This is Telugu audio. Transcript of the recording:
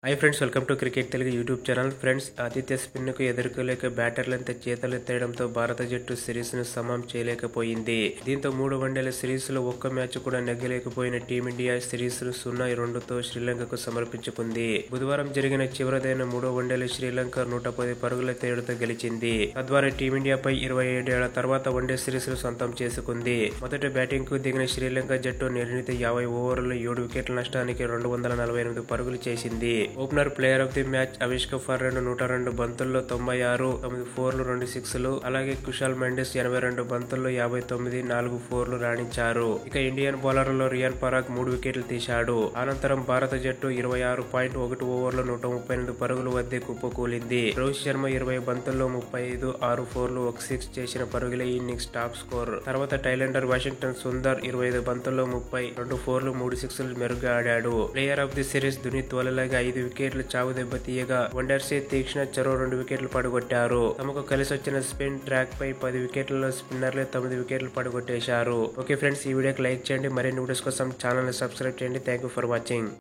Hi friends, welcome to cricket Telugu YouTube channel. Friends, ఆతిథ్య స్పిన్కు ఎదుర్కోలేక బ్యాటర్లంతా చేతలెత్తేయడంతో భారత జట్టు సిరీస్ను సమం చేయలేకపోయింది. దీంతో 3 వన్డేల సిరీస్లో ఒక్క మ్యాచ్ కూడా నెగ్గలేకపోయిన టీమిండియా సిరీస్ను 0-2తో శ్రీలంకకు సమర్పించుకుంది. బుధవారం జరిగిన చివరిదైన 3వ వన్డేలో శ్రీలంక 110 పరుగుల తేడాతో గెలిచింది. తద్వారా టీమిండియాపై 27 ఏళ్ల తర్వాత వన్డే సిరీస్ను సొంతం చేసుకుంది. మొదట బ్యాటింగ్కు దిగిన శ్రీలంక జట్టు నిర్ణీత 50 ఓవర్లలో 7 వికెట్ల నష్టానికి 248 పరుగులు చేసింది. Opener player of the match Avishka Fernando 102 బంతుల్లో 96, 9 ఫోర్లు 2 సిక్స్లు, అలాగే కుశాల్ మెండిస్ 82 బంతుల్లో 59, 4 ఫోర్లు రాణించారు. ఇక ఇండియన్ బౌలర్లలో రియాన్ పరాగ్ 3 వికెట్లు తీశాడు. అనంతరం భారత జట్టు 26.1 ఓవర్లో 138 పరుగుల వద్దే కుప్పకూలింది. రోహిత్ శర్మ 20 బంతుల్లో 35, 6 ఫోర్లు, 1 సిక్స్ చేసిన పరుగులే ఈ ఇన్నింగ్స్ టాప్ స్కోర్. తర్వాత టైలెండర్ వాషింగ్టన్ సుందర్ 25 బంతుల్లో 30, 2 ఫోర్లు, 3 సిక్స్లు మెరుగ్గా ఆడాడు. ప్లేయర్ ఆఫ్ ది సిరీస్ దునీత్ వలలగా 5 వికెట్లు చావు దెబ్బ తీయగా వండర్సే తీక్షణ చెరో 2 వికెట్లు పడగొట్టారు. తమకు కలిసొచ్చిన స్పిన్ ట్రాక్ పై 10 వికెట్లలో స్పిన్నర్లే 9 వికెట్లు పడగొట్టేశారు. ఓకే ఫ్రెండ్స్, ఈ వీడియోకి లైక్ చేయండి. మరిన్ని వీడియోస్ కోసం ఛానల్ ని సబ్స్క్రైబ్ చేయండి. Thank you for watching.